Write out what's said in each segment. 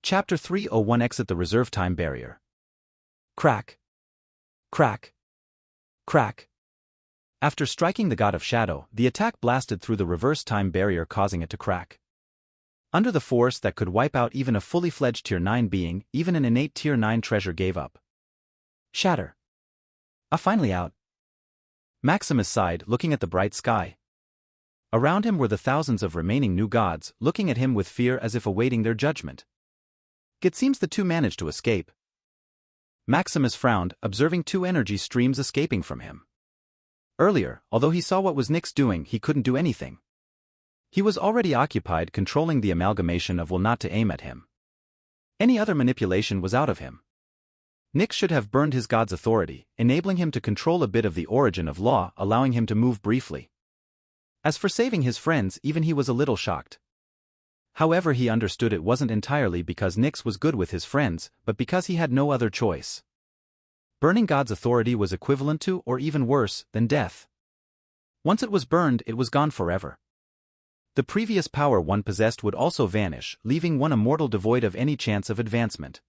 Chapter 301 Exit the Reserve Time Barrier. Crack. Crack. Crack. After striking the God of Shadow, the attack blasted through the reverse time barrier, causing it to crack. Under the force that could wipe out even a fully fledged Tier 9 being, even an innate Tier 9 treasure gave up. Shatter. Finally out. Maximus sighed, looking at the bright sky. Around him were the thousands of remaining new gods, looking at him with fear as if awaiting their judgment. It seems the two managed to escape. Maximus frowned, observing two energy streams escaping from him. Earlier, although he saw what was Nyx doing, he couldn't do anything. He was already occupied controlling the amalgamation of will not to aim at him. Any other manipulation was out of him. Nyx should have burned his god's authority, enabling him to control a bit of the origin of law, allowing him to move briefly. As for saving his friends, even he was a little shocked. However, he understood it wasn't entirely because Nyx was good with his friends, but because he had no other choice. Burning God's authority was equivalent to, or even worse, than death. Once it was burned, it was gone forever. The previous power one possessed would also vanish, leaving one immortal devoid of any chance of advancement.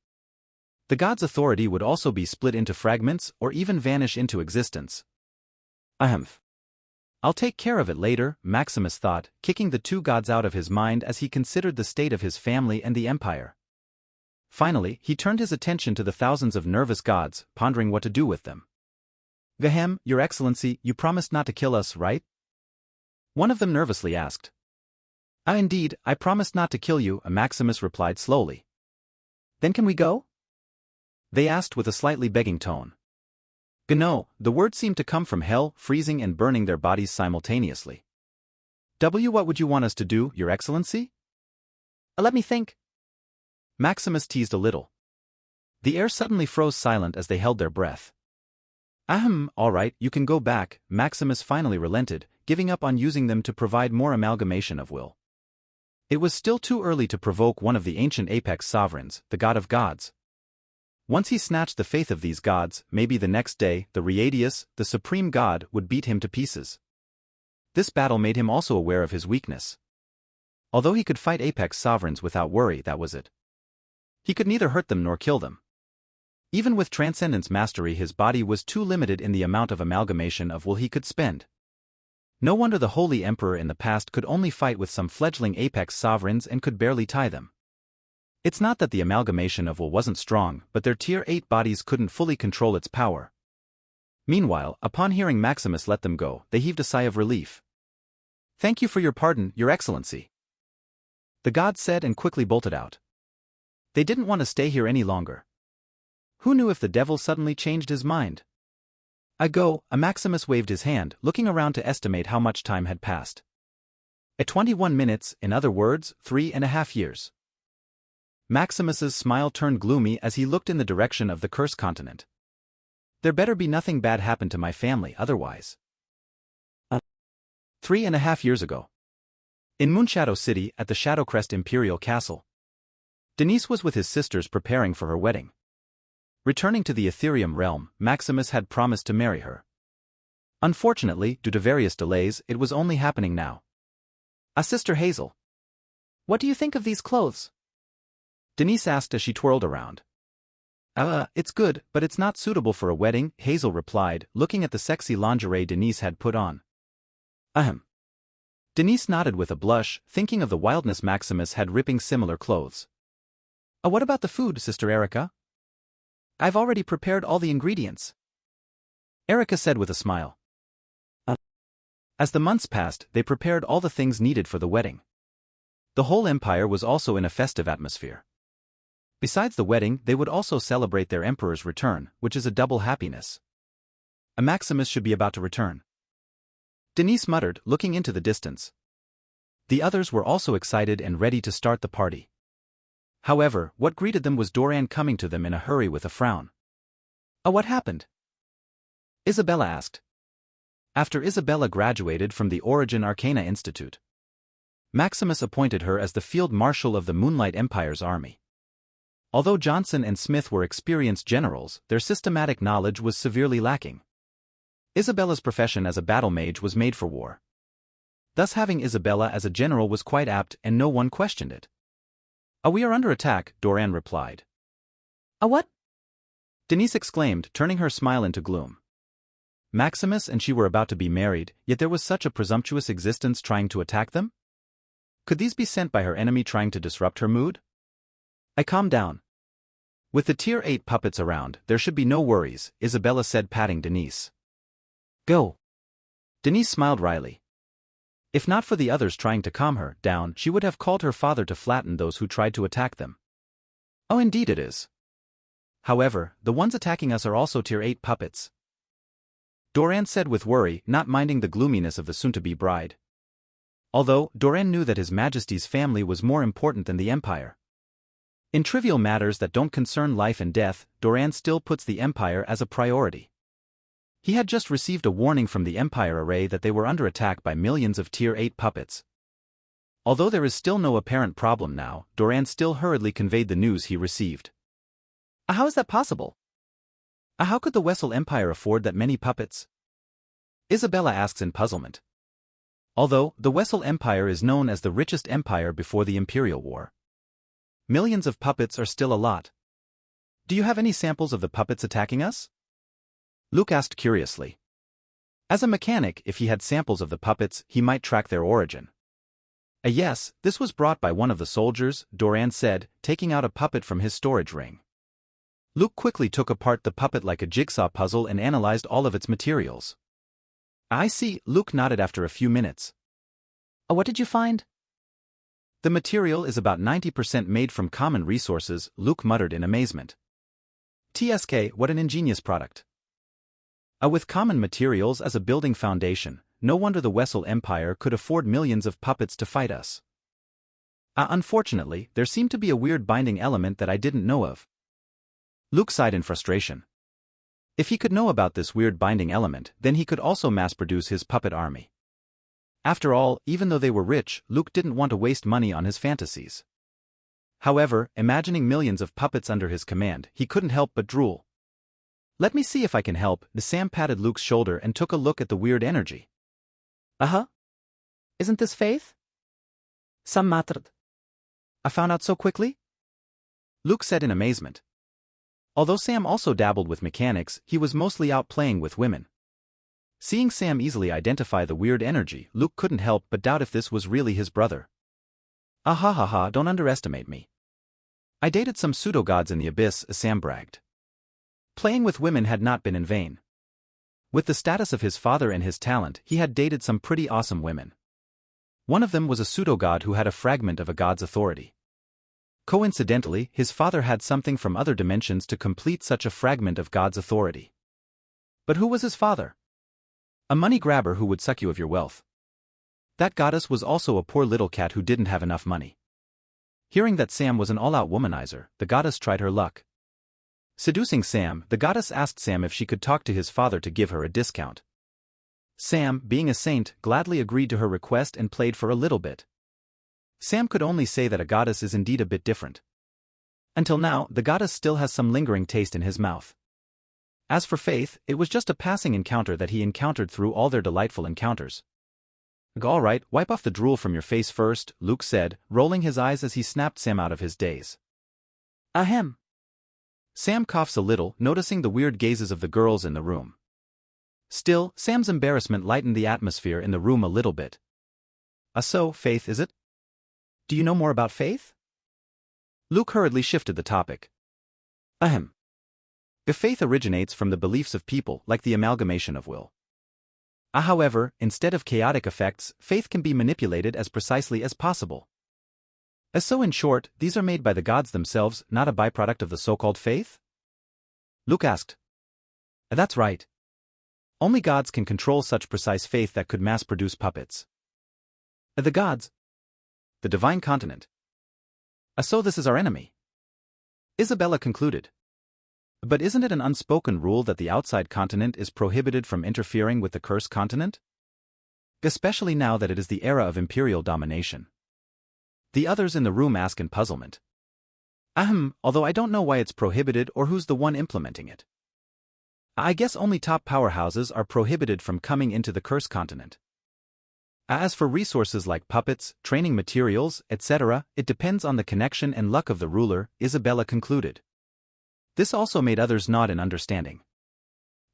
The god's authority would also be split into fragments, or even vanish into existence. I'll take care of it later, Maximus thought, kicking the two gods out of his mind as he considered the state of his family and the empire. Finally, he turned his attention to the thousands of nervous gods, pondering what to do with them. Ahem, Your Excellency, you promised not to kill us, right? One of them nervously asked. Indeed, I promised not to kill you, Maximus replied slowly. Then can we go? They asked with a slightly begging tone. No, the words seemed to come from hell, freezing and burning their bodies simultaneously. What would you want us to do, Your Excellency? Let me think. Maximus teased a little. The air suddenly froze silent as they held their breath. All right, you can go back, Maximus finally relented, giving up on using them to provide more amalgamation of will. It was still too early to provoke one of the ancient apex sovereigns, the god of gods. Once he snatched the faith of these gods, maybe the next day, the Radius, the supreme god, would beat him to pieces. This battle made him also aware of his weakness. Although he could fight apex sovereigns without worry, that was it. He could neither hurt them nor kill them. Even with Transcendence Mastery, his body was too limited in the amount of amalgamation of will he could spend. No wonder the Holy Emperor in the past could only fight with some fledgling apex sovereigns and could barely tie them. It's not that the amalgamation of will wasn't strong, but their Tier 8 bodies couldn't fully control its power. Meanwhile, upon hearing Maximus let them go, they heaved a sigh of relief. Thank you for your pardon, Your Excellency, the god said and quickly bolted out. They didn't want to stay here any longer. Who knew if the devil suddenly changed his mind? I go, Maximus waved his hand, looking around to estimate how much time had passed. At 21 minutes, in other words, 3.5 years. Maximus's smile turned gloomy as he looked in the direction of the cursed continent. There better be nothing bad happen to my family otherwise. 3.5 years ago. In Moonshadow City, at the Shadowcrest Imperial Castle. Denise was with his sisters preparing for her wedding. Returning to the Ethereum realm, Maximus had promised to marry her. Unfortunately, due to various delays, it was only happening now. Sister Hazel. What do you think of these clothes? Denise asked as she twirled around. It's good, but it's not suitable for a wedding, Hazel replied, looking at the sexy lingerie Denise had put on. Denise nodded with a blush, thinking of the wildness Maximus had ripping similar clothes. What about the food, Sister Erica? I've already prepared all the ingredients, Erica said with a smile. As the months passed, they prepared all the things needed for the wedding. The whole empire was also in a festive atmosphere. Besides the wedding, they would also celebrate their emperor's return, which is a double happiness. Maximus should be about to return, Denise muttered, looking into the distance. The others were also excited and ready to start the party. However, what greeted them was Doran coming to them in a hurry with a frown. What happened? Isabella asked. After Isabella graduated from the Origin Arcana Institute, Maximus appointed her as the Field Marshal of the Moonlight Empire's army. Although Johnson and Smith were experienced generals, their systematic knowledge was severely lacking. Isabella's profession as a battle mage was made for war. Thus having Isabella as a general was quite apt and no one questioned it. We are under attack, Doran replied. A what? Denise exclaimed, turning her smile into gloom. Maximus and she were about to be married, yet there was such a presumptuous existence trying to attack them? Could these be sent by her enemy trying to disrupt her mood? I calmed down. With the Tier 8 puppets around, there should be no worries, Isabella said, patting Denise. Go. Denise smiled wryly. If not for the others trying to calm her down, she would have called her father to flatten those who tried to attack them. Oh, indeed it is. However, the ones attacking us are also Tier 8 puppets, Doran said with worry, not minding the gloominess of the soon-to-be bride. Although, Doran knew that His Majesty's family was more important than the Empire. In trivial matters that don't concern life and death, Doran still puts the Empire as a priority. He had just received a warning from the Empire array that they were under attack by millions of Tier 8 puppets. Although there is still no apparent problem now, Doran still hurriedly conveyed the news he received. How is that possible? How could the Wessel Empire afford that many puppets? Isabella asks in puzzlement. Although, the Wessel Empire is known as the richest empire before the Imperial War. Millions of puppets are still a lot. Do you have any samples of the puppets attacking us? Luke asked curiously. As a mechanic, if he had samples of the puppets, he might track their origin. Yes, this was brought by one of the soldiers, Doran said, taking out a puppet from his storage ring. Luke quickly took apart the puppet like a jigsaw puzzle and analyzed all of its materials. I see, Luke nodded after a few minutes. What did you find? The material is about 90% made from common resources, Luke muttered in amazement. TSK, what an ingenious product. With common materials as a building foundation, no wonder the Wessel Empire could afford millions of puppets to fight us. Unfortunately, there seemed to be a weird binding element that I didn't know of. Luke sighed in frustration. If he could know about this weird binding element, then he could also mass-produce his puppet army. After all, even though they were rich, Luke didn't want to waste money on his fantasies. However, imagining millions of puppets under his command, he couldn't help but drool. Let me see if I can help, Sam patted Luke's shoulder and took a look at the weird energy. Isn't this faith? Some mattered. I found out so quickly? Luke said in amazement. Although Sam also dabbled with mechanics, he was mostly out playing with women. Seeing Sam easily identify the weird energy, Luke couldn't help but doubt if this was really his brother. Don't underestimate me. I dated some pseudo-gods in the abyss, Sam bragged. Playing with women had not been in vain. With the status of his father and his talent, he had dated some pretty awesome women. One of them was a pseudo-god who had a fragment of a god's authority. Coincidentally, his father had something from other dimensions to complete such a fragment of God's authority. But who was his father? A money grabber who would suck you of your wealth. That goddess was also a poor little cat who didn't have enough money. Hearing that Sam was an all-out womanizer, the goddess tried her luck. Seducing Sam, the goddess asked Sam if she could talk to his father to give her a discount. Sam, being a saint, gladly agreed to her request and played for a little bit. Sam could only say that a goddess is indeed a bit different. Until now, the goddess still has some lingering taste in his mouth. As for Faith, it was just a passing encounter that he encountered through all their delightful encounters. All right, wipe off the drool from your face first, Luke said, rolling his eyes as he snapped Sam out of his daze. Ahem. Sam coughs a little, noticing the weird gazes of the girls in the room. Still, Sam's embarrassment lightened the atmosphere in the room a little bit. So, Faith is it? Do you know more about Faith? Luke hurriedly shifted the topic. Ahem. If faith originates from the beliefs of people, like the amalgamation of will. However, instead of chaotic effects, faith can be manipulated as precisely as possible. So in short, these are made by the gods themselves, not a byproduct of the so-called faith? Luke asked. That's right. Only gods can control such precise faith that could mass-produce puppets. The gods. The divine continent. So this is our enemy. Isabella concluded. But isn't it an unspoken rule that the outside continent is prohibited from interfering with the cursed continent? Especially now that it is the era of imperial domination. The others in the room ask in puzzlement. Although I don't know why it's prohibited or who's the one implementing it. I guess only top powerhouses are prohibited from coming into the cursed continent. As for resources like puppets, training materials, etc., it depends on the connection and luck of the ruler, Isabella concluded. This also made others nod in understanding.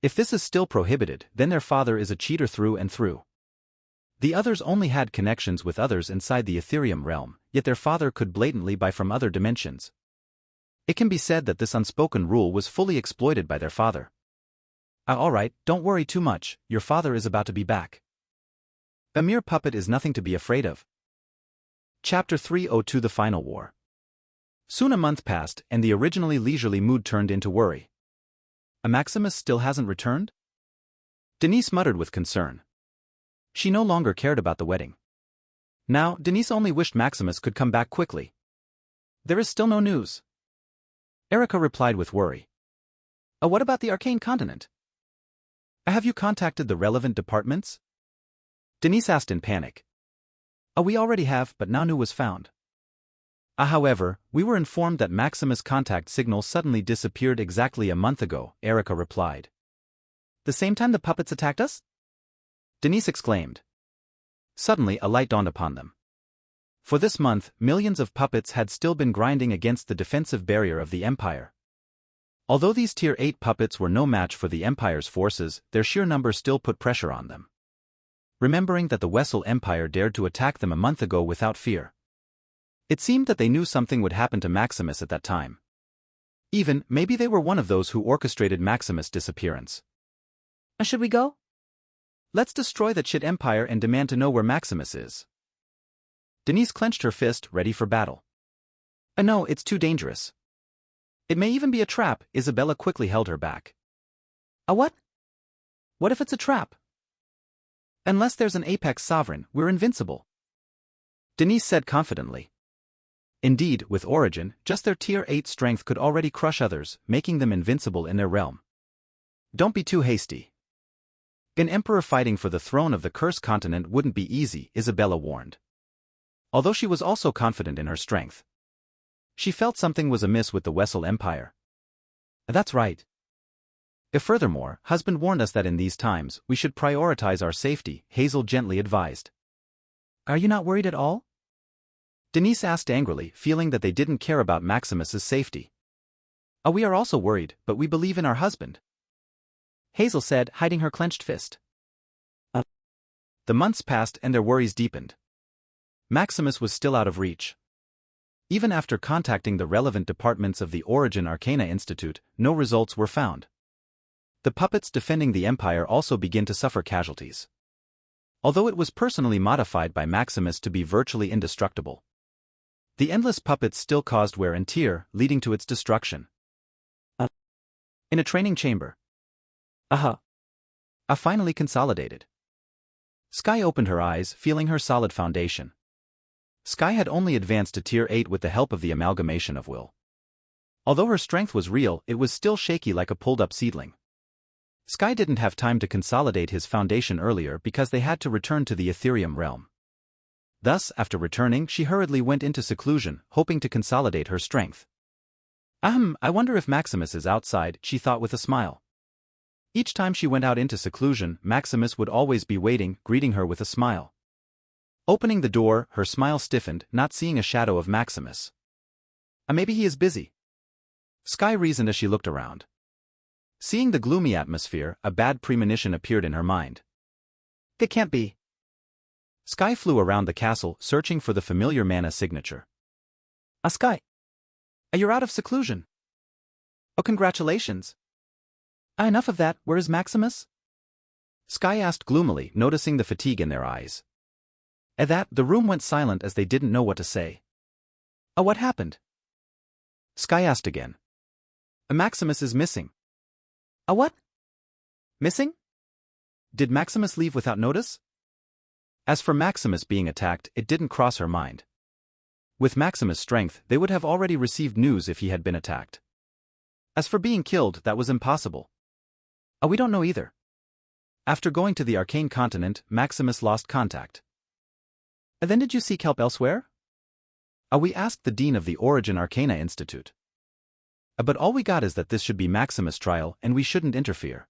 If this is still prohibited, then their father is a cheater through and through. The others only had connections with others inside the Ethereum realm, yet their father could blatantly buy from other dimensions. It can be said that this unspoken rule was fully exploited by their father. Alright, don't worry too much, your father is about to be back. A mere puppet is nothing to be afraid of. Chapter 302 The Final War. Soon a month passed, and the originally leisurely mood turned into worry. Maximus still hasn't returned? Denise muttered with concern. She no longer cared about the wedding. Now, Denise only wished Maximus could come back quickly. There is still no news. Erica replied with worry. What about the Arcane Continent? Have you contacted the relevant departments? Denise asked in panic. We already have, but no news was found. However, we were informed that Maximus' contact signal suddenly disappeared exactly a month ago, Erica replied. The same time the puppets attacked us? Denise exclaimed. Suddenly a light dawned upon them. For this month, millions of puppets had still been grinding against the defensive barrier of the Empire. Although these Tier 8 puppets were no match for the Empire's forces, their sheer number still put pressure on them. Remembering that the Wessel Empire dared to attack them a month ago without fear. It seemed that they knew something would happen to Maximus at that time. Even, maybe they were one of those who orchestrated Maximus' disappearance. Should we go? Let's destroy that shit Empire and demand to know where Maximus is. Denise clenched her fist, ready for battle. No, it's too dangerous. It may even be a trap, Isabella quickly held her back. A what? What if it's a trap? Unless there's an apex sovereign, we're invincible. Denise said confidently. Indeed, with Origin, just their Tier 8 strength could already crush others, making them invincible in their realm. Don't be too hasty. An emperor fighting for the throne of the Cursed Continent wouldn't be easy, Isabella warned. Although she was also confident in her strength. She felt something was amiss with the Wessel Empire. That's right. Furthermore, husband warned us that in these times, we should prioritize our safety, Hazel gently advised. Are you not worried at all? Denise asked angrily, feeling that they didn't care about Maximus's safety. We are also worried, but we believe in our husband. Hazel said, hiding her clenched fist. The months passed and their worries deepened. Maximus was still out of reach. Even after contacting the relevant departments of the Origin Arcana Institute, no results were found. The puppets defending the Empire also began to suffer casualties. Although it was personally modified by Maximus to be virtually indestructible. The endless puppets still caused wear and tear, leading to its destruction. In a training chamber. Finally consolidated. Sky opened her eyes, feeling her solid foundation. Sky had only advanced to Tier 8 with the help of the amalgamation of will. Although her strength was real, it was still shaky like a pulled-up seedling. Sky didn't have time to consolidate his foundation earlier because they had to return to the Ethereum realm. Thus, after returning, she hurriedly went into seclusion, hoping to consolidate her strength. I wonder if Maximus is outside, she thought with a smile. Each time she went out into seclusion, Maximus would always be waiting, greeting her with a smile. Opening the door, her smile stiffened, not seeing a shadow of Maximus. Maybe he is busy. Sky reasoned as she looked around. Seeing the gloomy atmosphere, a bad premonition appeared in her mind. It can't be. Sky flew around the castle, searching for the familiar mana signature. Sky. You're out of seclusion. Congratulations. Enough of that, where is Maximus? Sky asked gloomily, noticing the fatigue in their eyes. At that, the room went silent as they didn't know what to say. What happened? Sky asked again. Maximus is missing. What? Missing? Did Maximus leave without notice? As for Maximus being attacked, it didn't cross her mind. With Maximus' strength, they would have already received news if he had been attacked. As for being killed, that was impossible. We don't know either. After going to the Arcane Continent, Maximus lost contact. Then did you seek help elsewhere? We asked the Dean of the Origin Arcana Institute. But all we got is that this should be Maximus' trial and we shouldn't interfere.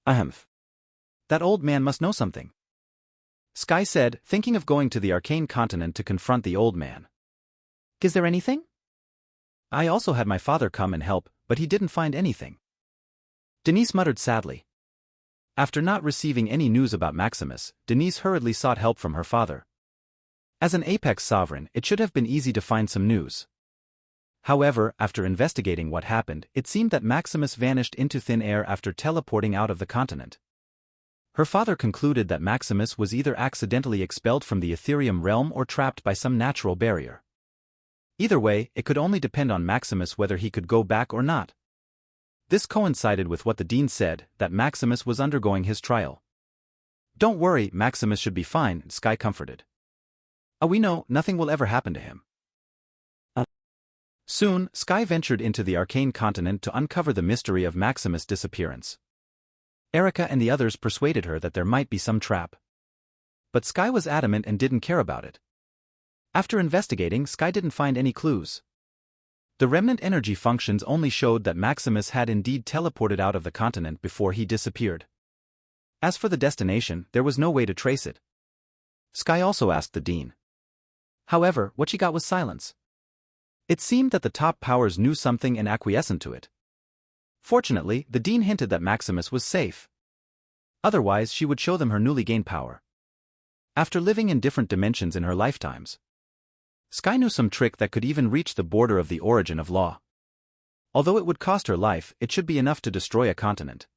That old man must know something. Sky said, thinking of going to the arcane continent to confront the old man. Is there anything? I also had my father come and help, but he didn't find anything. Denise muttered sadly. After not receiving any news about Maximus, Denise hurriedly sought help from her father. As an apex sovereign, it should have been easy to find some news. However, after investigating what happened, it seemed that Maximus vanished into thin air after teleporting out of the continent. Her father concluded that Maximus was either accidentally expelled from the Ethereum realm or trapped by some natural barrier. Either way, it could only depend on Maximus whether he could go back or not. This coincided with what the dean said, that Maximus was undergoing his trial. Don't worry, Maximus should be fine, Sky comforted. We know, nothing will ever happen to him. Soon, Sky ventured into the arcane continent to uncover the mystery of Maximus' disappearance. Erica and the others persuaded her that there might be some trap. But Sky was adamant and didn't care about it. After investigating, Sky didn't find any clues. The remnant energy functions only showed that Maximus had indeed teleported out of the continent before he disappeared. As for the destination, there was no way to trace it. Sky also asked the dean. However, what she got was silence. It seemed that the top powers knew something and acquiesced to it. Fortunately, the dean hinted that Maximus was safe. Otherwise, she would show them her newly gained power. After living in different dimensions in her lifetimes, Sky knew some trick that could even reach the border of the origin of law. Although it would cost her life, it should be enough to destroy a continent.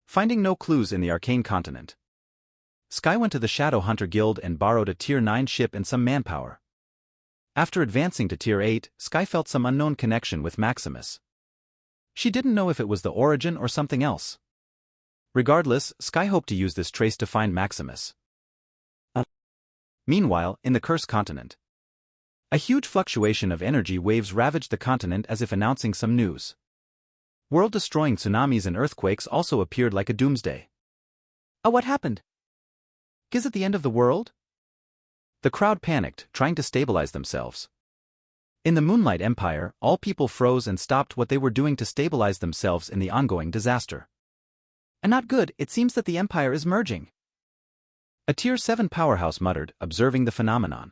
Finding no clues in the arcane continent, Sky went to the Shadow Hunter Guild and borrowed a Tier 9 ship and some manpower. After advancing to Tier 8, Sky felt some unknown connection with Maximus. She didn't know if it was the origin or something else. Regardless, Sky hoped to use this trace to find Maximus. Meanwhile, in the Cursed Continent, a huge fluctuation of energy waves ravaged the continent as if announcing some news. World-destroying tsunamis and earthquakes also appeared like a doomsday. What happened? Is it the end of the world? The crowd panicked, trying to stabilize themselves. In the Moonlight Empire, all people froze and stopped what they were doing to stabilize themselves in the ongoing disaster. Not good, it seems that the Empire is merging. A Tier 7 powerhouse muttered, observing the phenomenon.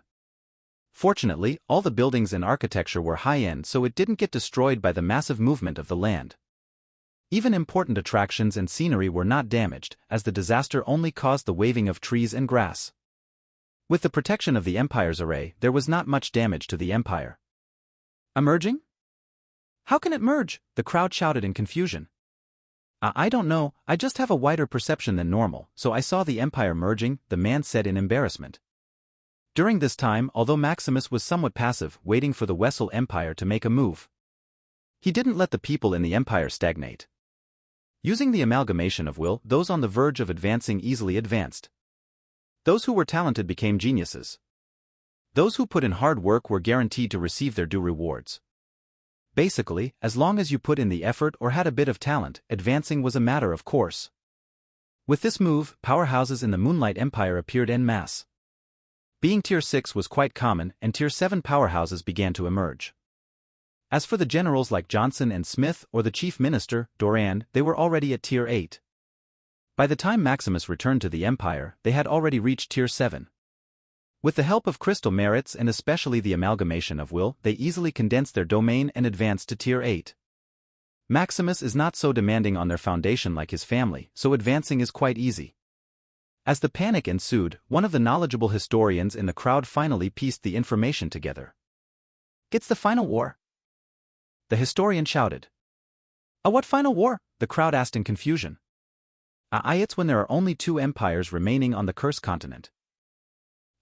Fortunately, all the buildings and architecture were high-end, so it didn't get destroyed by the massive movement of the land. Even important attractions and scenery were not damaged, as the disaster only caused the waving of trees and grass. With the protection of the Empire's array, there was not much damage to the Empire. Emerging? How can it merge? The crowd shouted in confusion. I don't know, I just have a wider perception than normal, so I saw the Empire merging, the man said in embarrassment. During this time, although Maximus was somewhat passive, waiting for the Wessel Empire to make a move, he didn't let the people in the Empire stagnate. Using the amalgamation of will, those on the verge of advancing easily advanced. Those who were talented became geniuses. Those who put in hard work were guaranteed to receive their due rewards. Basically, as long as you put in the effort or had a bit of talent, advancing was a matter of course. With this move, powerhouses in the Moonlight Empire appeared en masse. Being Tier 6 was quite common, and Tier 7 powerhouses began to emerge. As for the generals like Johnson and Smith or the Chief Minister, Doran, they were already at Tier 8. By the time Maximus returned to the Empire, they had already reached Tier 7. With the help of crystal merits and especially the amalgamation of will, they easily condensed their domain and advanced to Tier 8. Maximus is not so demanding on their foundation like his family, so advancing is quite easy. As the panic ensued, one of the knowledgeable historians in the crowd finally pieced the information together. It's the final war. The historian shouted. What final war? The crowd asked in confusion. It's when there are only 2 empires remaining on the Cursed Continent.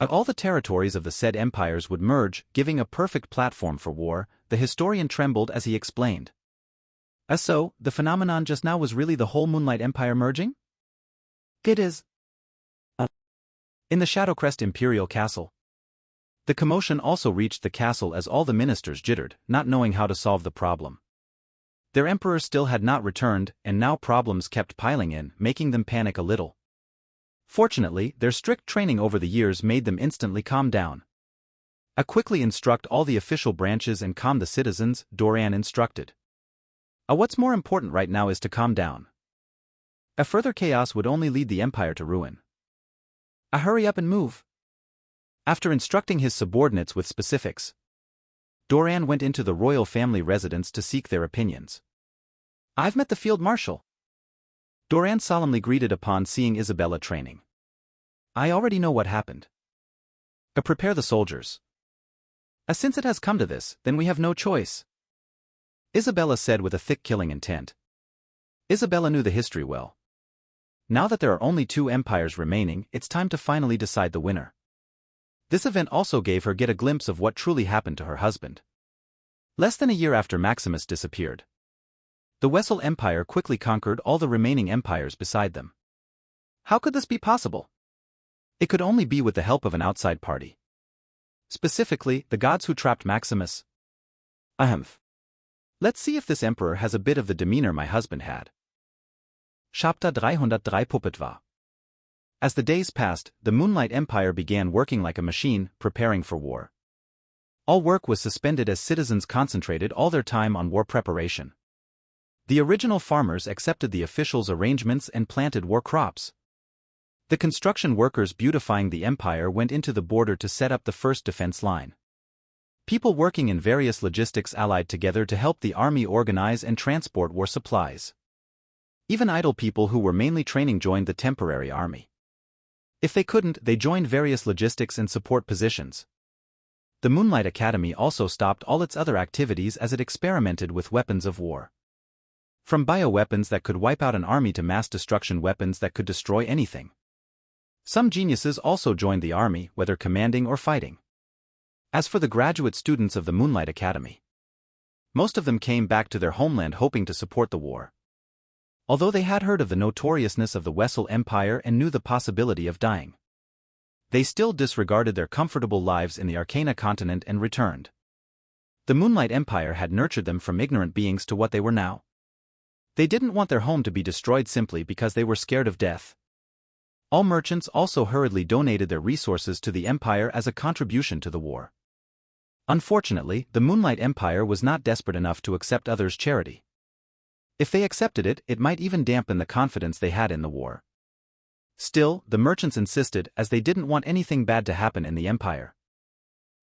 All the territories of the said empires would merge, giving a perfect platform for war. The historian trembled as he explained. So, the phenomenon just now was really the whole Moonlight Empire merging? It is. In the Shadowcrest Imperial Castle. The commotion also reached the castle as all the ministers jittered, not knowing how to solve the problem. Their emperor still had not returned, and now problems kept piling in, making them panic a little. Fortunately, their strict training over the years made them instantly calm down. Quickly instruct all the official branches and calm the citizens, Doran instructed. What's more important right now is to calm down. A further chaos would only lead the Empire to ruin. Hurry up and move. After instructing his subordinates with specifics, Doran went into the royal family residence to seek their opinions. I've met the field marshal. Doran solemnly greeted upon seeing Isabella training. I already know what happened. Prepare the soldiers. Since it has come to this, then we have no choice, Isabella said with a thick killing intent. Isabella knew the history well. Now that there are only 2 empires remaining, it's time to finally decide the winner. This event also gave her a glimpse of what truly happened to her husband. Less than a year after Maximus disappeared, the Wessel Empire quickly conquered all the remaining empires beside them. How could this be possible? It could only be with the help of an outside party. Specifically, the gods who trapped Maximus. Let's see if this emperor has a bit of the demeanor my husband had. Chapter 303 Puppet war. As the days passed, the Moonlight Empire began working like a machine, preparing for war. All work was suspended as citizens concentrated all their time on war preparation. The original farmers accepted the officials' arrangements and planted war crops. The construction workers beautifying the empire went into the border to set up the first defense line. People working in various logistics allied together to help the army organize and transport war supplies. Even idle people who were mainly training joined the temporary army. If they couldn't, they joined various logistics and support positions. The Moonlight Academy also stopped all its other activities as it experimented with weapons of war. From bioweapons that could wipe out an army to mass destruction weapons that could destroy anything. Some geniuses also joined the army, whether commanding or fighting. As for the graduate students of the Moonlight Academy, most of them came back to their homeland hoping to support the war. Although they had heard of the notoriousness of the Wessel Empire and knew the possibility of dying, they still disregarded their comfortable lives in the Arcana continent and returned. The Moonlight Empire had nurtured them from ignorant beings to what they were now. They didn't want their home to be destroyed simply because they were scared of death. All merchants also hurriedly donated their resources to the empire as a contribution to the war. Unfortunately, the Moonlight Empire was not desperate enough to accept others' charity. If they accepted it, it might even dampen the confidence they had in the war. Still, the merchants insisted as they didn't want anything bad to happen in the empire.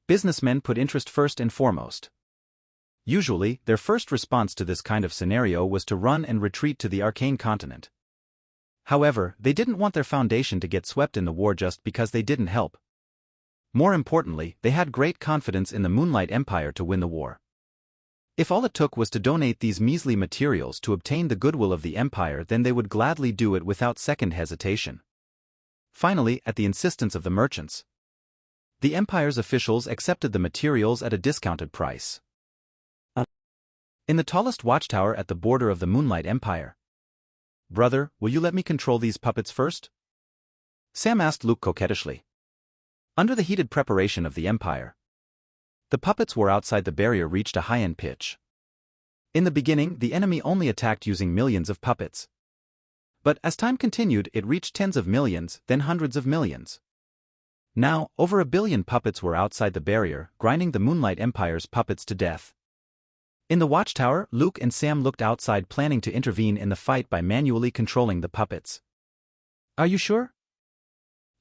Businessmen put interest first and foremost. Usually, their first response to this kind of scenario was to run and retreat to the Arcane continent. However, they didn't want their foundation to get swept in the war just because they didn't help. More importantly, they had great confidence in the Moonlight Empire to win the war. If all it took was to donate these measly materials to obtain the goodwill of the empire, then they would gladly do it without second hesitation. Finally, at the insistence of the merchants, the empire's officials accepted the materials at a discounted price. In the tallest watchtower at the border of the Moonlight Empire, "Brother, will you let me control these puppets first?" Sam asked Luke coquettishly. Under the heated preparation of the empire, the puppets' war outside the barrier reached a high-end pitch. In the beginning, the enemy only attacked using millions of puppets. But as time continued, it reached tens of millions, then hundreds of millions. Now, over 1 billion puppets were outside the barrier, grinding the Moonlight Empire's puppets to death. In the watchtower, Luke and Sam looked outside, planning to intervene in the fight by manually controlling the puppets. Are you sure?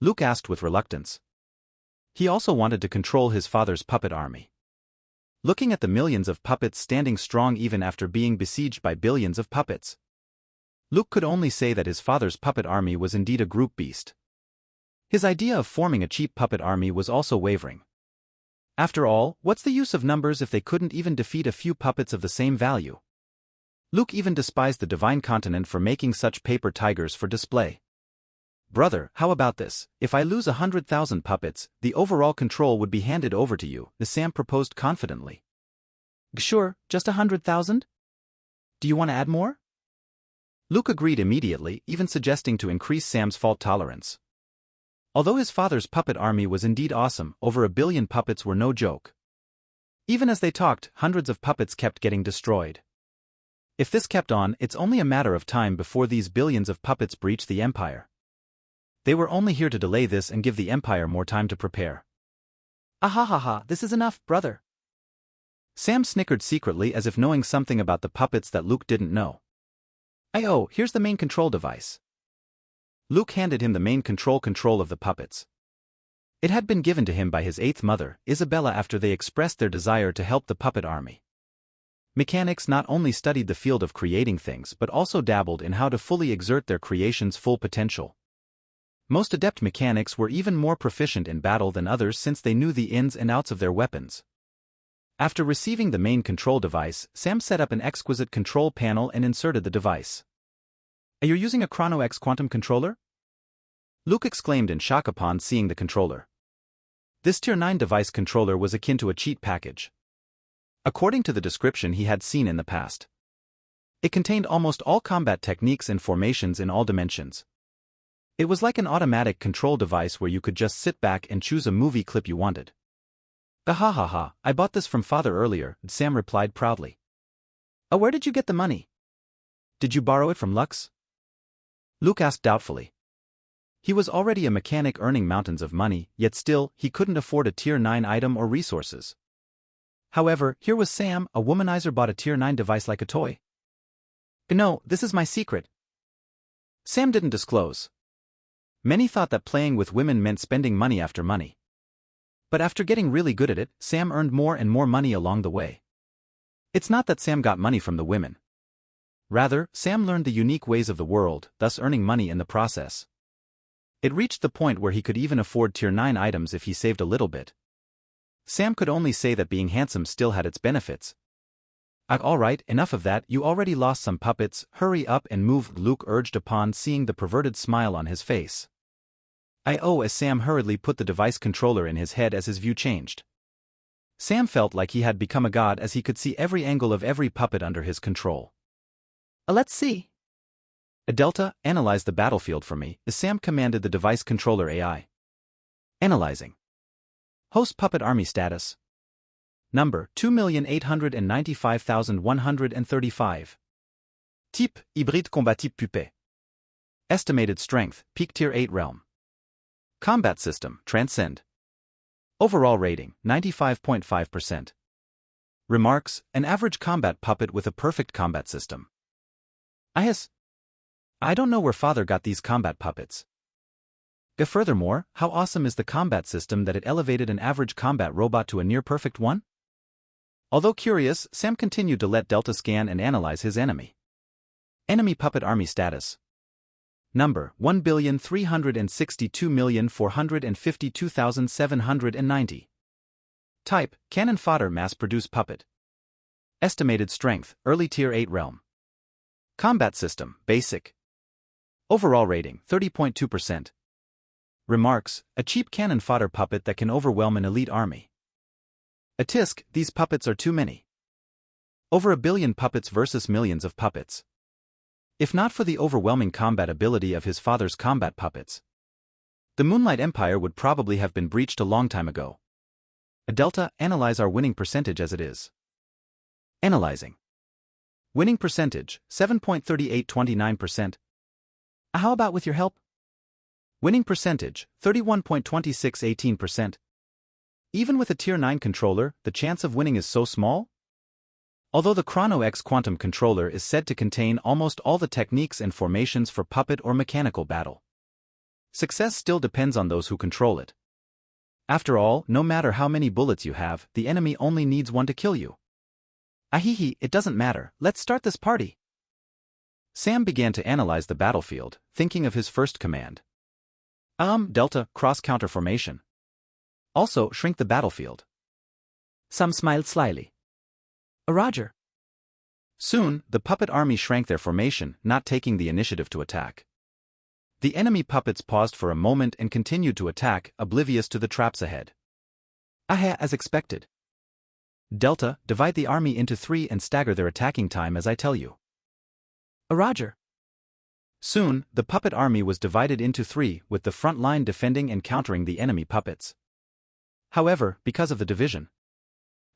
Luke asked with reluctance. He also wanted to control his father's puppet army. Looking at the millions of puppets standing strong even after being besieged by billions of puppets, Luke could only say that his father's puppet army was indeed a group beast. His idea of forming a cheap puppet army was also wavering. After all, what's the use of numbers if they couldn't even defeat a few puppets of the same value? Luke even despised the Divine Continent for making such paper tigers for display. "Brother, how about this? If I lose 100,000 puppets, the overall control would be handed over to you," Sam proposed confidently. "Sure, just 100,000? Do you want to add more?" Luke agreed immediately, even suggesting to increase Sam's fault tolerance. Although his father's puppet army was indeed awesome, over 1 billion puppets were no joke. Even as they talked, hundreds of puppets kept getting destroyed. If this kept on, it's only a matter of time before these billions of puppets breach the empire. They were only here to delay this and give the empire more time to prepare. Ahahaha, this is enough, brother. Sam snickered secretly as if knowing something about the puppets that Luke didn't know. "Oh, here's the main control device." Luke handed him the main control of the puppets. It had been given to him by his eighth mother, Isabella, after they expressed their desire to help the puppet army. Mechanics not only studied the field of creating things but also dabbled in how to fully exert their creation's full potential. Most adept mechanics were even more proficient in battle than others since they knew the ins and outs of their weapons. After receiving the main control device, Sam set up an exquisite control panel and inserted the device. "You're using a Chrono X quantum controller?" Luke exclaimed in shock upon seeing the controller. This Tier 9 device controller was akin to a cheat package. According to the description he had seen in the past, it contained almost all combat techniques and formations in all dimensions. It was like an automatic control device where you could just sit back and choose a movie clip you wanted. "Ha, I bought this from father earlier," Sam replied proudly. "Where did you get the money? Did you borrow it from Lux?" Luke asked doubtfully. He was already a mechanic earning mountains of money, yet still, he couldn't afford a Tier 9 item or resources. However, here was Sam, a womanizer, bought a Tier 9 device like a toy. "No, this is my secret." Sam didn't disclose. Many thought that playing with women meant spending money after money. But after getting really good at it, Sam earned more and more money along the way. It's not that Sam got money from the women. Rather, Sam learned the unique ways of the world, thus earning money in the process. It reached the point where he could even afford Tier 9 items if he saved a little bit. Sam could only say that being handsome still had its benefits. "Alright, enough of that, you already lost some puppets, hurry up and move," Luke urged upon seeing the perverted smile on his face. As Sam hurriedly put the device controller in his head as his view changed. Sam felt like he had become a god as he could see every angle of every puppet under his control. "Let's see." "Delta, analyze the battlefield for me," as Sam commanded the device controller AI. Analyzing. Host puppet army status. Number 2,895,135. Type, hybride combat type puppet. Estimated strength, peak tier 8 realm. Combat system, transcend. Overall rating, 95.5%. Remarks, an average combat puppet with a perfect combat system. I don't know where father got these combat puppets. Furthermore, how awesome is the combat system that it elevated an average combat robot to a near-perfect one? Although curious, Sam continued to let Delta scan and analyze his enemy. Enemy puppet army status. Number 1,362,452,790. Type, cannon fodder mass-produced puppet. Estimated strength, early tier 8 realm. Combat system, basic. Overall rating, 30.2%. Remarks, a cheap cannon fodder puppet that can overwhelm an elite army. A tisk, these puppets are too many. Over 1 billion puppets versus millions of puppets. If not for the overwhelming combat ability of his father's combat puppets, the Moonlight Empire would probably have been breached a long time ago. Delta, analyze our winning percentage as it is. Analyzing. Winning percentage, 7.3829%. How about with your help? Winning percentage, 31.2618%. Even with a Tier 9 controller, the chance of winning is so small? Although the Chrono X quantum controller is said to contain almost all the techniques and formations for puppet or mechanical battle, success still depends on those who control it. After all, no matter how many bullets you have, the enemy only needs one to kill you. Ahihi, it doesn't matter, let's start this party. Sam began to analyze the battlefield, thinking of his first command. Delta, cross-counter formation. Also, shrink the battlefield. Sam smiled slyly. Roger. Soon, the puppet army shrank their formation, not taking the initiative to attack. The enemy puppets paused for a moment and continued to attack, oblivious to the traps ahead. As expected. Delta, divide the army into 3 and stagger their attacking time as I tell you. Roger. Soon, the puppet army was divided into 3, with the front line defending and countering the enemy puppets. However, because of the division,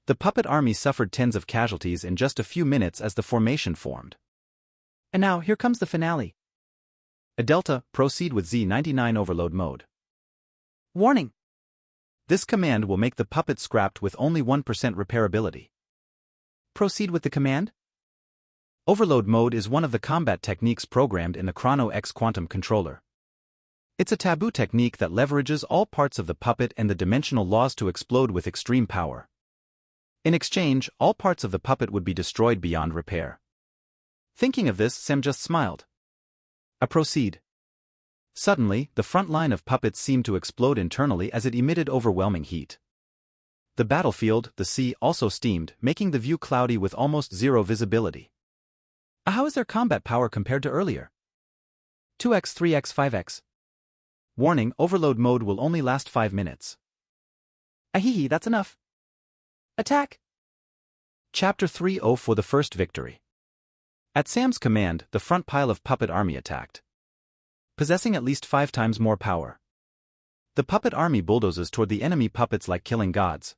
the puppet army suffered tens of casualties in just a few minutes as the formation formed. And now, here comes the finale. Delta, proceed with Z99 overload mode. Warning! This command will make the puppet scrapped with only 1% repairability. Proceed with the command? Overload mode is one of the combat techniques programmed in the Chrono X quantum controller. It's a taboo technique that leverages all parts of the puppet and the dimensional laws to explode with extreme power. In exchange, all parts of the puppet would be destroyed beyond repair. Thinking of this, Sam just smiled. Proceed. Suddenly, the front line of puppets seemed to explode internally as it emitted overwhelming heat. The battlefield, the sea, also steamed, making the view cloudy with almost zero visibility. How is their combat power compared to earlier? 2x, 3x, 5x. Warning, overload mode will only last 5 minutes. Ahihi, that's enough. Attack! Chapter 3:0 for the first victory. At Sam's command, the front pile of puppet army attacked, possessing at least 5 times more power. The puppet army bulldozes toward the enemy puppets like killing gods.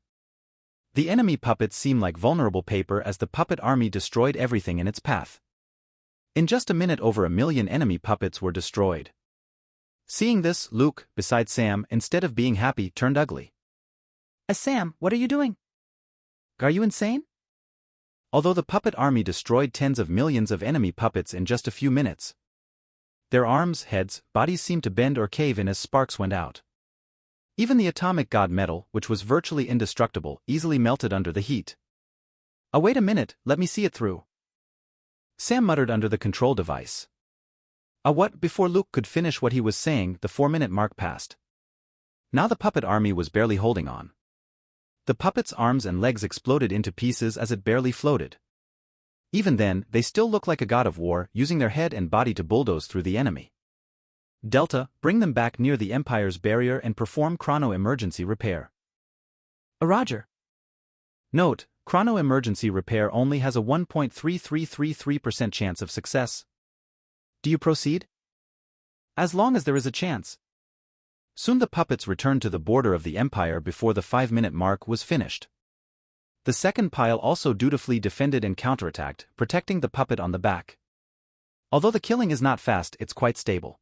The enemy puppets seem like vulnerable paper as the puppet army destroyed everything in its path. In just a minute, over 1 million enemy puppets were destroyed. Seeing this, Luke, beside Sam, instead of being happy, turned ugly. Sam, what are you doing? Are you insane? Although the puppet army destroyed tens of millions of enemy puppets in just a few minutes, their arms, heads, bodies seemed to bend or cave in as sparks went out. Even the atomic god metal, which was virtually indestructible, easily melted under the heat. Wait a minute, let me see it through. Sam muttered under the control device. What? Before Luke could finish what he was saying, the 4-minute mark passed. Now the puppet army was barely holding on. The puppet's arms and legs exploded into pieces as it barely floated. Even then, they still look like a god of war, using their head and body to bulldoze through the enemy. Delta, bring them back near the Empire's barrier and perform chrono emergency repair. Roger. Note, chrono emergency repair only has a 1.3333% chance of success. Do you proceed? As long as there is a chance. Soon the puppets returned to the border of the Empire before the 5-minute mark was finished. The second pile also dutifully defended and counterattacked, protecting the puppet on the back. Although the killing is not fast, it's quite stable.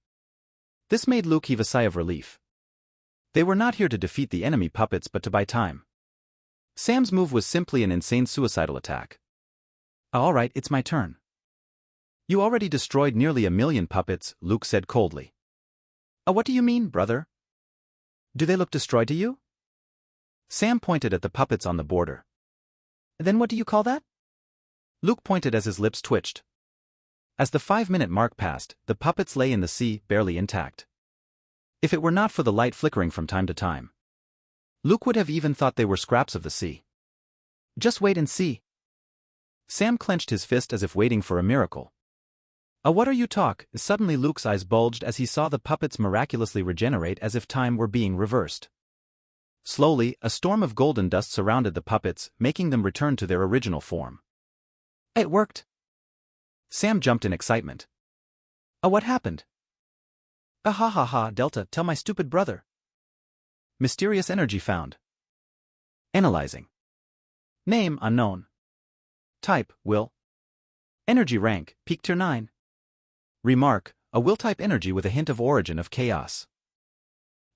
This made Luke heave a sigh of relief. They were not here to defeat the enemy puppets but to buy time. Sam's move was simply an insane suicidal attack. Alright, it's my turn. You already destroyed nearly 1 million puppets, Luke said coldly. What do you mean, brother? Do they look destroyed to you? Sam pointed at the puppets on the border. Then what do you call that? Luke pointed as his lips twitched. As the 5-minute mark passed, the puppets lay in the sea, barely intact. If it were not for the light flickering from time to time, Luke would have even thought they were scraps of the sea. Just wait and see. Sam clenched his fist as if waiting for a miracle. What are you talk? Suddenly Luke's eyes bulged as he saw the puppets miraculously regenerate as if time were being reversed. Slowly, a storm of golden dust surrounded the puppets, making them return to their original form. It worked. Sam jumped in excitement. What happened? Ha ha ha, Delta, tell my stupid brother. Mysterious energy found. Analyzing. Name unknown. Type, will. Energy rank, peak tier 9. Remark, a will-type energy with a hint of origin of chaos.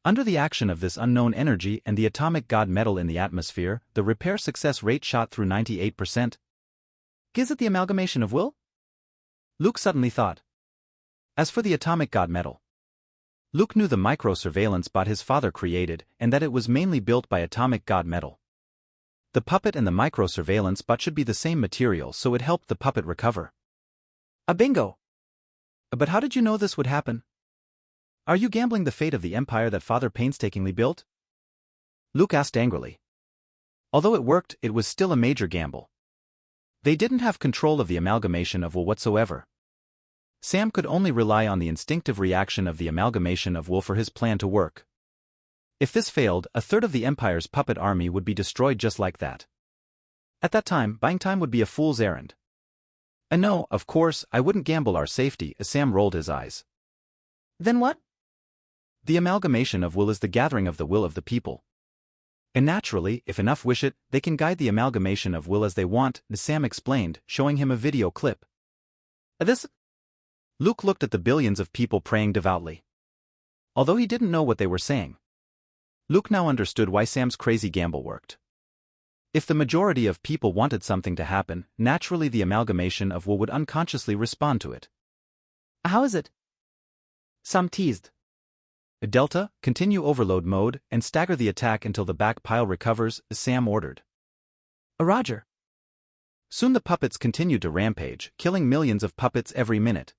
Under the action of this unknown energy and the atomic god metal in the atmosphere, the repair success rate shot through 98%. Is it the amalgamation of will? Luke suddenly thought. As for the atomic god metal, Luke knew the micro-surveillance bot his father created and that it was mainly built by atomic god metal. The puppet and the micro-surveillance bot should be the same material, so it helped the puppet recover. A bingo! But how did you know this would happen? Are you gambling the fate of the empire that father painstakingly built? Luke asked angrily. Although it worked, it was still a major gamble. They didn't have control of the amalgamation of will whatsoever. Sam could only rely on the instinctive reaction of the amalgamation of will for his plan to work. If this failed, a third of the Empire's puppet army would be destroyed just like that. At that time, buying time would be a fool's errand. And no, of course, I wouldn't gamble our safety, as Sam rolled his eyes. Then what? The amalgamation of will is the gathering of the will of the people. And naturally, if enough wish it, they can guide the amalgamation of will as they want, as Sam explained, showing him a video clip. This? Luke looked at the billions of people praying devoutly. Although he didn't know what they were saying, Luke now understood why Sam's crazy gamble worked. If the majority of people wanted something to happen, naturally the amalgamation of will would unconsciously respond to it. How is it? Sam teased. Delta, continue overload mode, and stagger the attack until the back pile recovers, Sam ordered. Roger. Soon the puppets continued to rampage, killing millions of puppets every minute.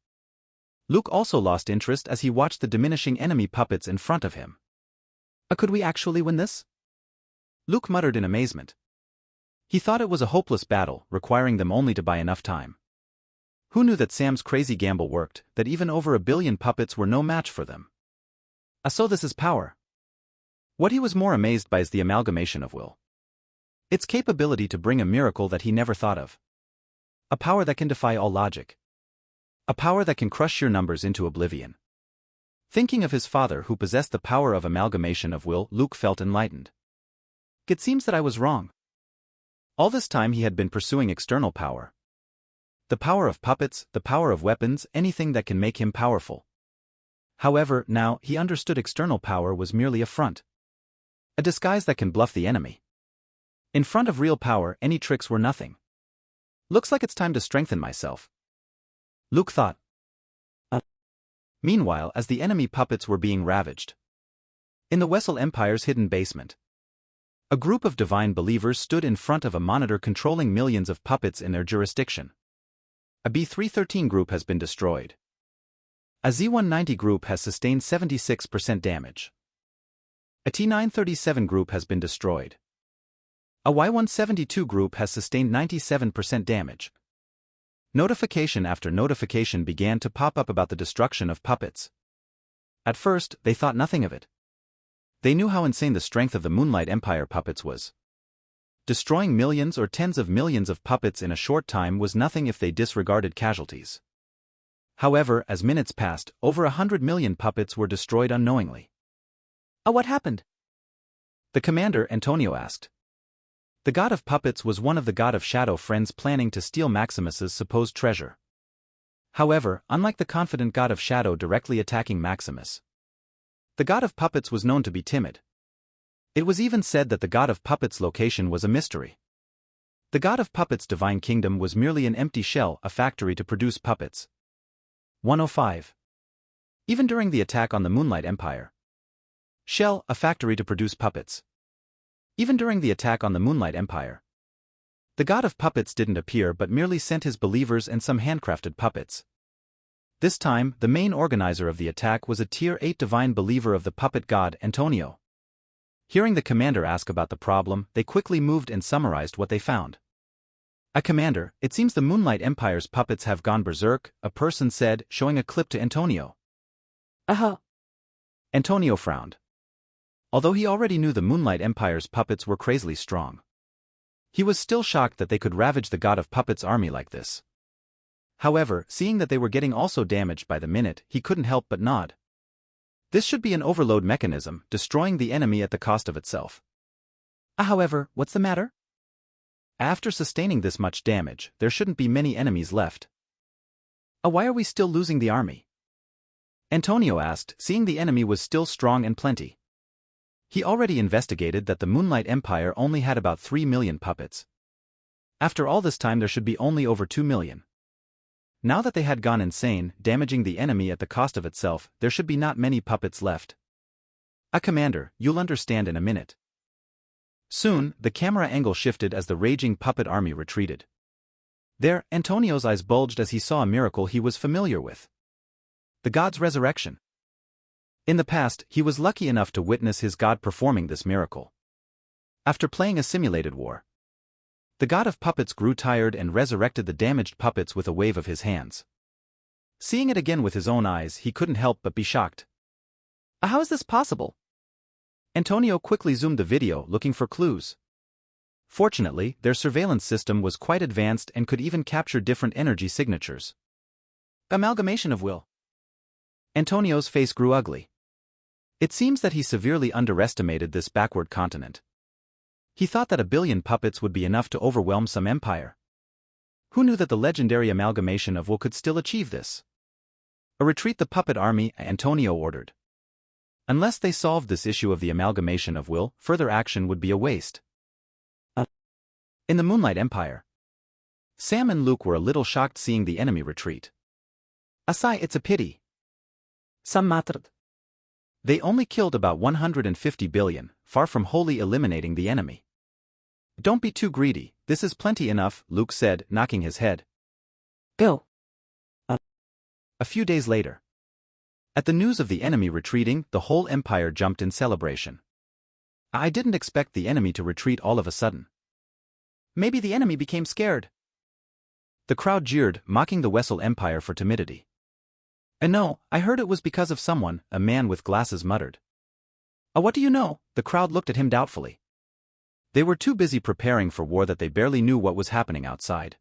Luke also lost interest as he watched the diminishing enemy puppets in front of him. Could we actually win this? Luke muttered in amazement. He thought it was a hopeless battle, requiring them only to buy enough time. Who knew that Sam's crazy gamble worked, that even over 1 billion puppets were no match for them? So this is power. What he was more amazed by is the amalgamation of will. Its capability to bring a miracle that he never thought of. A power that can defy all logic. A power that can crush your numbers into oblivion. Thinking of his father who possessed the power of amalgamation of will, Luke felt enlightened. It seems that I was wrong. All this time he had been pursuing external power. The power of puppets, the power of weapons, anything that can make him powerful. However, now, he understood external power was merely a front. A disguise that can bluff the enemy. In front of real power, any tricks were nothing. Looks like it's time to strengthen myself, Luke thought. Meanwhile, as the enemy puppets were being ravaged. In the Wessel Empire's hidden basement. A group of divine believers stood in front of a monitor controlling millions of puppets in their jurisdiction. A B-313 group has been destroyed. A Z-190 group has sustained 76% damage. A T-937 group has been destroyed. A Y-172 group has sustained 97% damage. Notification after notification began to pop up about the destruction of puppets. At first, they thought nothing of it. They knew how insane the strength of the Moonlight Empire puppets was. Destroying millions or tens of millions of puppets in a short time was nothing if they disregarded casualties. However, as minutes passed, over 100 million puppets were destroyed unknowingly. What happened? The commander, Antonio, asked. The god of puppets was one of the god of shadow friends planning to steal Maximus's supposed treasure. However, unlike the confident god of shadow directly attacking Maximus, the god of puppets was known to be timid. It was even said that the god of puppets' location was a mystery. The god of puppets' divine kingdom was merely an empty shell, a factory to produce puppets. 105. Even during the attack on the Moonlight Empire. Shell, a factory to produce puppets. Even during the attack on the Moonlight Empire. The god of puppets didn't appear but merely sent his believers and some handcrafted puppets. This time, the main organizer of the attack was a Tier 8 divine believer of the puppet god, Antonio. Hearing the commander ask about the problem, they quickly moved and summarized what they found. Commander, it seems the Moonlight Empire's puppets have gone berserk, a person said, showing a clip to Antonio. Antonio frowned. Although he already knew the Moonlight Empire's puppets were crazily strong, he was still shocked that they could ravage the god of puppets' army like this. However, seeing that they were getting also damaged by the minute, he couldn't help but nod. This should be an overload mechanism, destroying the enemy at the cost of itself. However, what's the matter? After sustaining this much damage, there shouldn't be many enemies left. Why are we still losing the army? Antonio asked, seeing the enemy was still strong and plenty. He already investigated that the Moonlight Empire only had about 3 million puppets. After all this time there should be only over 2 million. Now that they had gone insane, damaging the enemy at the cost of itself, there should be not many puppets left. Commander, you'll understand in a minute. Soon, the camera angle shifted as the raging puppet army retreated. There, Antonio's eyes bulged as he saw a miracle he was familiar with. The god's resurrection. In the past, he was lucky enough to witness his god performing this miracle. After playing a simulated war, the god of puppets grew tired and resurrected the damaged puppets with a wave of his hands. Seeing it again with his own eyes, he couldn't help but be shocked. How is this possible? Antonio quickly zoomed the video, looking for clues. Fortunately, their surveillance system was quite advanced and could even capture different energy signatures. Amalgamation of will. Antonio's face grew ugly. It seems that he severely underestimated this backward continent. He thought that 1 billion puppets would be enough to overwhelm some empire. Who knew that the legendary amalgamation of will could still achieve this? Retreat the puppet army, Antonio ordered. Unless they solved this issue of the amalgamation of will, further action would be a waste. In the Moonlight Empire, Sam and Luke were a little shocked seeing the enemy retreat. It's a pity. Some mattered. They only killed about 150 billion, far from wholly eliminating the enemy. Don't be too greedy, this is plenty enough, Luke said, knocking his head. Go. A few days later. At the news of the enemy retreating, the whole empire jumped in celebration. I didn't expect the enemy to retreat all of a sudden. Maybe the enemy became scared. The crowd jeered, mocking the Wessel Empire for timidity. No, I heard it was because of someone, a man with glasses muttered. What do you know? The crowd looked at him doubtfully. They were too busy preparing for war that they barely knew what was happening outside.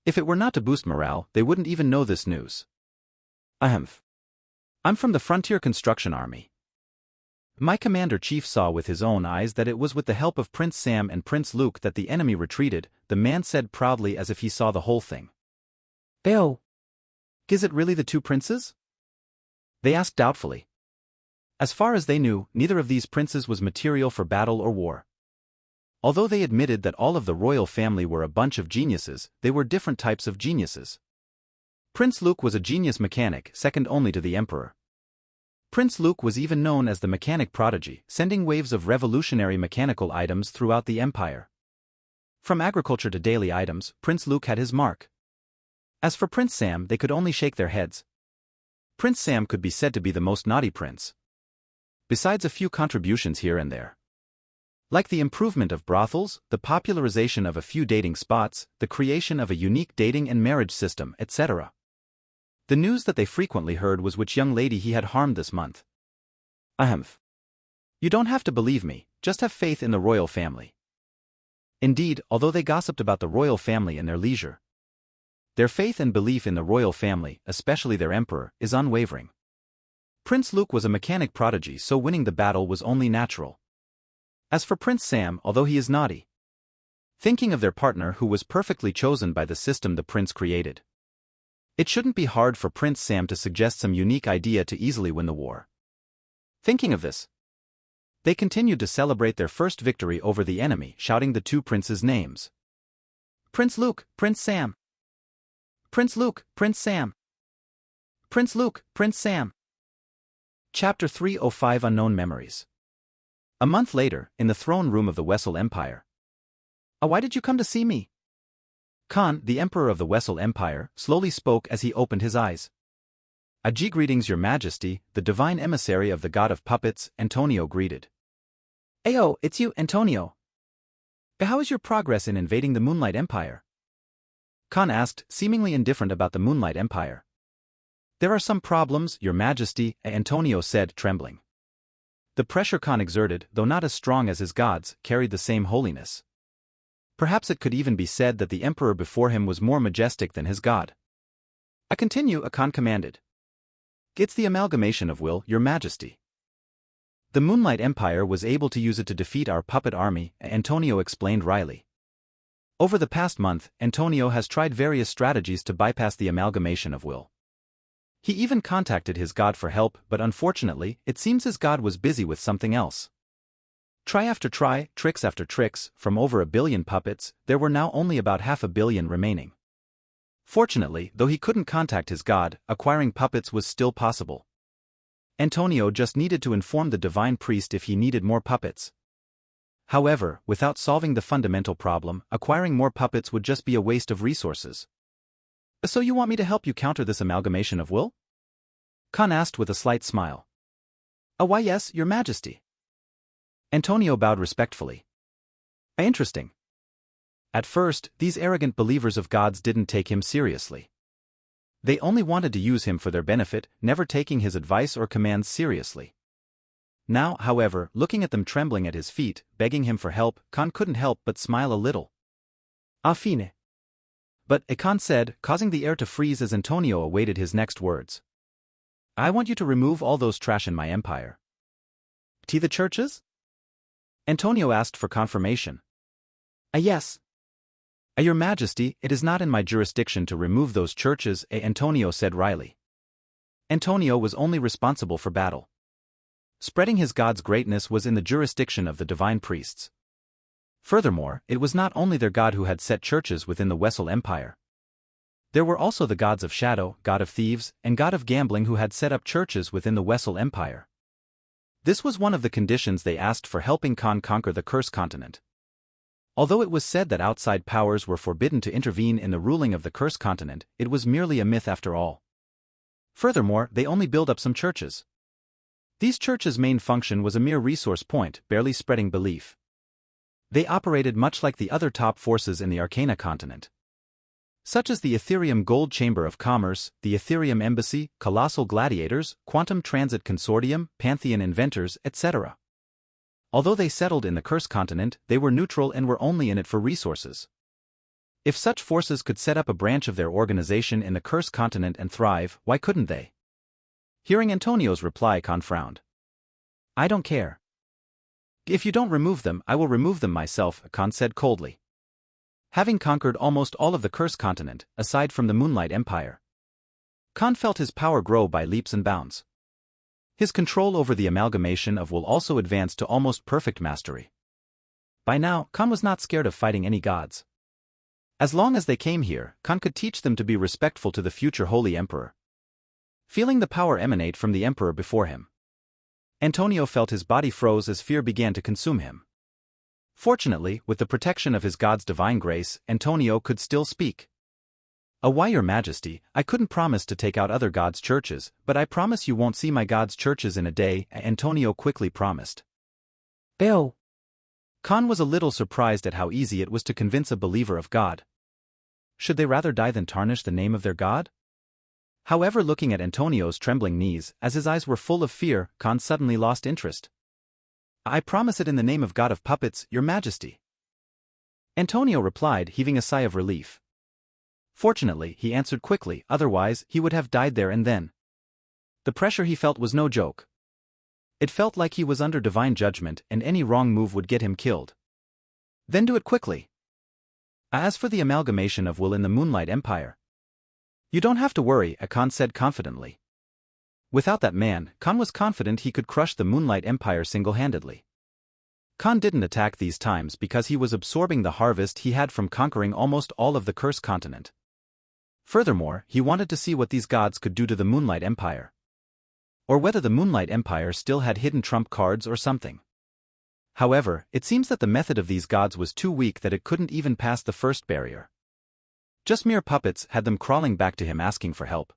If it were not to boost morale, they wouldn't even know this news. I'm from the Frontier Construction Army. My commander-chief saw with his own eyes that it was with the help of Prince Sam and Prince Luke that the enemy retreated, the man said proudly as if he saw the whole thing. Oh. Is it really the two princes? They asked doubtfully. As far as they knew, neither of these princes was material for battle or war. Although they admitted that all of the royal family were a bunch of geniuses, they were different types of geniuses. Prince Luke was a genius mechanic, second only to the emperor. Prince Luke was even known as the mechanic prodigy, sending waves of revolutionary mechanical items throughout the empire. From agriculture to daily items, Prince Luke had his mark. As for Prince Sam, they could only shake their heads. Prince Sam could be said to be the most naughty prince. Besides a few contributions here and there. Like the improvement of brothels, the popularization of a few dating spots, the creation of a unique dating and marriage system, etc. The news that they frequently heard was which young lady he had harmed this month. You don't have to believe me, just have faith in the royal family. Indeed, although they gossiped about the royal family in their leisure, their faith and belief in the royal family, especially their emperor, is unwavering. Prince Luke was a mechanic prodigy, so winning the battle was only natural. As for Prince Sam, although he is naughty, thinking of their partner who was perfectly chosen by the system the prince created, it shouldn't be hard for Prince Sam to suggest some unique idea to easily win the war. Thinking of this, they continued to celebrate their first victory over the enemy, shouting the two princes' names. Prince Luke, Prince Sam. Prince Luke, Prince Sam. Prince Luke, Prince Sam. Chapter 305 Unknown Memories. A month later, in the throne room of the Wessel Empire. Why did you come to see me? Khan, the emperor of the Wessel Empire, slowly spoke as he opened his eyes. Greetings, your majesty, the divine emissary of the god of puppets, Antonio greeted. Ayo, it's you, Antonio. How is your progress in invading the Moonlight Empire? Khan asked, seemingly indifferent about the Moonlight Empire. There are some problems, your majesty, Antonio said, trembling. The pressure Khan exerted, though not as strong as his gods, carried the same holiness. Perhaps it could even be said that the emperor before him was more majestic than his god. I continue, Khan commanded. It's the amalgamation of will, your majesty. The Moonlight Empire was able to use it to defeat our puppet army, Antonio explained wryly. Over the past month, Antonio has tried various strategies to bypass the amalgamation of will. He even contacted his god for help, but unfortunately, it seems his god was busy with something else. Try after try, tricks after tricks, from over 1 billion puppets, there were now only about 500 million remaining. Fortunately, though he couldn't contact his god, acquiring puppets was still possible. Antonio just needed to inform the divine priest if he needed more puppets. However, without solving the fundamental problem, acquiring more puppets would just be a waste of resources. So you want me to help you counter this amalgamation of will? Khan asked with a slight smile. Why yes, your majesty. Antonio bowed respectfully. Interesting. At first, these arrogant believers of gods didn't take him seriously. They only wanted to use him for their benefit, never taking his advice or commands seriously. Now, however, looking at them trembling at his feet, begging him for help, Khan couldn't help but smile a little. Fine. But, Khan said, causing the air to freeze as Antonio awaited his next words. I want you to remove all those trash in my empire. The churches? Antonio asked for confirmation. Yes. Your majesty, it is not in my jurisdiction to remove those churches, Antonio said wryly. Antonio was only responsible for battle. Spreading his god's greatness was in the jurisdiction of the divine priests. Furthermore, it was not only their god who had set churches within the Wessel Empire. There were also the gods of shadow, god of thieves, and god of gambling who had set up churches within the Wessel Empire. This was one of the conditions they asked for helping Khan conquer the Cursed Continent. Although it was said that outside powers were forbidden to intervene in the ruling of the Cursed Continent, it was merely a myth after all. Furthermore, they only built up some churches. These churches' main function was a mere resource point, barely spreading belief. They operated much like the other top forces in the Arcana continent, such as the Ethereum Gold Chamber of Commerce, the Ethereum Embassy, Colossal Gladiators, Quantum Transit Consortium, Pantheon Inventors, etc. Although they settled in the Cursed Continent, they were neutral and were only in it for resources. If such forces could set up a branch of their organization in the Cursed Continent and thrive, why couldn't they? Hearing Antonio's reply, Khan frowned. I don't care. If you don't remove them, I will remove them myself, Khan said coldly. Having conquered almost all of the Cursed Continent, aside from the Moonlight Empire, Khan felt his power grow by leaps and bounds. His control over the amalgamation of will also advanced to almost perfect mastery. By now, Khan was not scared of fighting any gods. As long as they came here, Khan could teach them to be respectful to the future Holy Emperor. Feeling the power emanate from the Emperor before him, Antonio felt his body froze as fear began to consume him. Fortunately, with the protection of his god's divine grace, Antonio could still speak. Why, Your Majesty, I couldn't promise to take out other gods' churches, but I promise you won't see my god's churches in a day, Antonio quickly promised. Ew. Khan was a little surprised at how easy it was to convince a believer of God. Should they rather die than tarnish the name of their god? However, looking at Antonio's trembling knees, as his eyes were full of fear, Khan suddenly lost interest. I promise it in the name of God of Puppets, Your Majesty. Antonio replied, heaving a sigh of relief. Fortunately, he answered quickly, otherwise, he would have died there and then. The pressure he felt was no joke. It felt like he was under divine judgment, and any wrong move would get him killed. Then do it quickly. As for the amalgamation of will in the Moonlight Empire, you don't have to worry, Khan said confidently. Without that man, Khan was confident he could crush the Moonlight Empire single-handedly. Khan didn't attack these times because he was absorbing the harvest he had from conquering almost all of the Cursed Continent. Furthermore, he wanted to see what these gods could do to the Moonlight Empire, or whether the Moonlight Empire still had hidden trump cards or something. However, it seems that the method of these gods was too weak that it couldn't even pass the first barrier. Just mere puppets had them crawling back to him asking for help.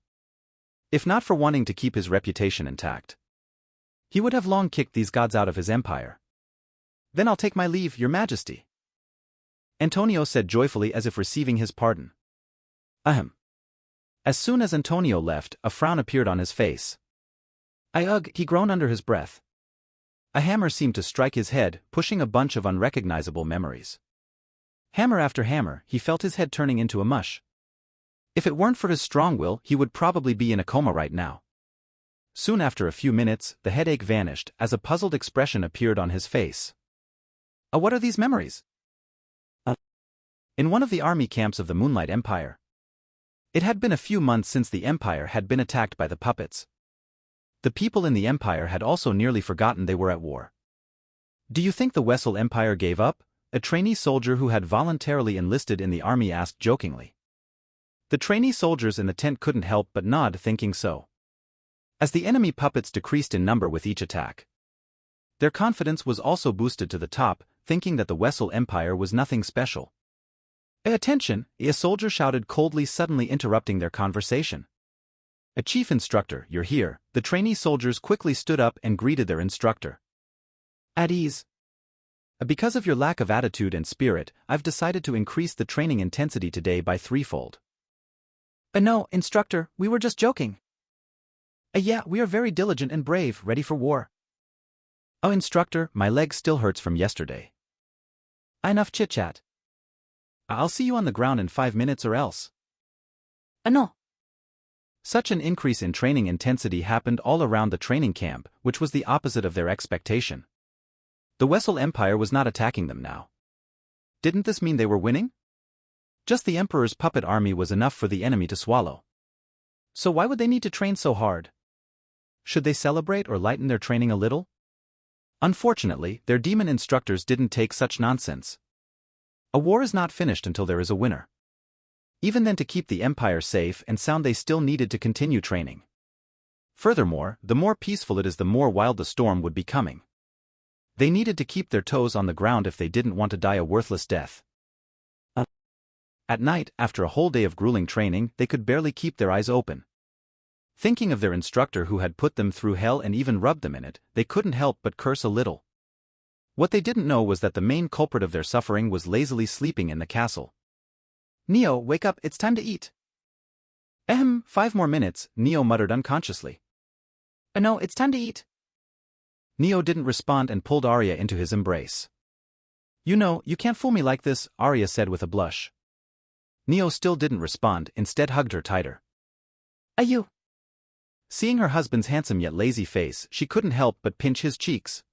If not for wanting to keep his reputation intact, he would have long kicked these gods out of his empire. Then I'll take my leave, Your Majesty, Antonio said joyfully as if receiving his pardon. Ahem. As soon as Antonio left, a frown appeared on his face. Ugh, he groaned under his breath. A hammer seemed to strike his head, pushing a bunch of unrecognizable memories. Hammer after hammer, he felt his head turning into a mush. If it weren't for his strong will, he would probably be in a coma right now. Soon after a few minutes, the headache vanished as a puzzled expression appeared on his face. What are these memories? In one of the army camps of the Moonlight Empire. It had been a few months since the Empire had been attacked by the puppets. The people in the Empire had also nearly forgotten they were at war. Do you think the Wessel Empire gave up? A trainee soldier who had voluntarily enlisted in the army asked jokingly. The trainee soldiers in the tent couldn't help but nod, thinking so. As the enemy puppets decreased in number with each attack, their confidence was also boosted to the top, thinking that the Wessel Empire was nothing special. Attention! A soldier shouted coldly, suddenly interrupting their conversation. A chief instructor, you're here. The trainee soldiers quickly stood up and greeted their instructor. At ease. Because of your lack of attitude and spirit, I've decided to increase the training intensity today by threefold. No, instructor, we were just joking. Yeah, we are very diligent and brave, ready for war. Oh, instructor, my leg still hurts from yesterday. Enough chit-chat. I'll see you on the ground in 5 minutes or else. No. Such an increase in training intensity happened all around the training camp, which was the opposite of their expectation. The Wessel Empire was not attacking them now. Didn't this mean they were winning? Just the Emperor's puppet army was enough for the enemy to swallow. So why would they need to train so hard? Should they celebrate or lighten their training a little? Unfortunately, their demon instructors didn't take such nonsense. A war is not finished until there is a winner. Even then, to keep the Empire safe and sound, they still needed to continue training. Furthermore, the more peaceful it is, the more wild the storm would be coming. They needed to keep their toes on the ground if they didn't want to die a worthless death. At night, after a whole day of grueling training, they could barely keep their eyes open. Thinking of their instructor who had put them through hell and even rubbed them in it, they couldn't help but curse a little. What they didn't know was that the main culprit of their suffering was lazily sleeping in the castle. Neo, wake up, it's time to eat. 5 more minutes, Neo muttered unconsciously. No, it's time to eat. Neo didn't respond and pulled Arya into his embrace. You know, you can't fool me like this, Arya said with a blush. Neo still didn't respond, instead hugged her tighter. You. Seeing her husband's handsome yet lazy face, she couldn't help but pinch his cheeks.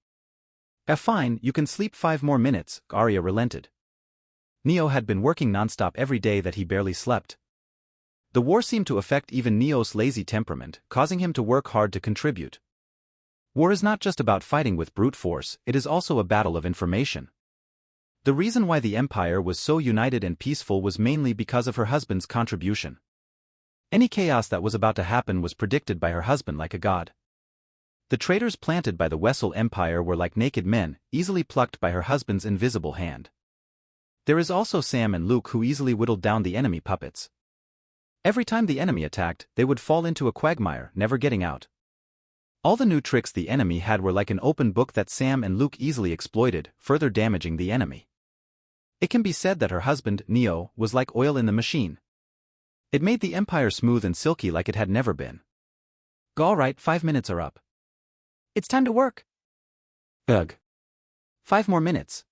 Fine, you can sleep 5 more minutes, Arya relented. Neo had been working nonstop every day that he barely slept. The war seemed to affect even Neo's lazy temperament, causing him to work hard to contribute. War is not just about fighting with brute force, it is also a battle of information. The reason why the Empire was so united and peaceful was mainly because of her husband's contribution. Any chaos that was about to happen was predicted by her husband like a god. The traitors planted by the Wessel Empire were like naked men, easily plucked by her husband's invisible hand. There is also Sam and Luke who easily whittled down the enemy puppets. Every time the enemy attacked, they would fall into a quagmire, never getting out. All the new tricks the enemy had were like an open book that Sam and Luke easily exploited, further damaging the enemy. It can be said that her husband, Neo, was like oil in the machine. It made the Empire smooth and silky like it had never been. Alright, 5 minutes are up. It's time to work. Ugh. 5 more minutes.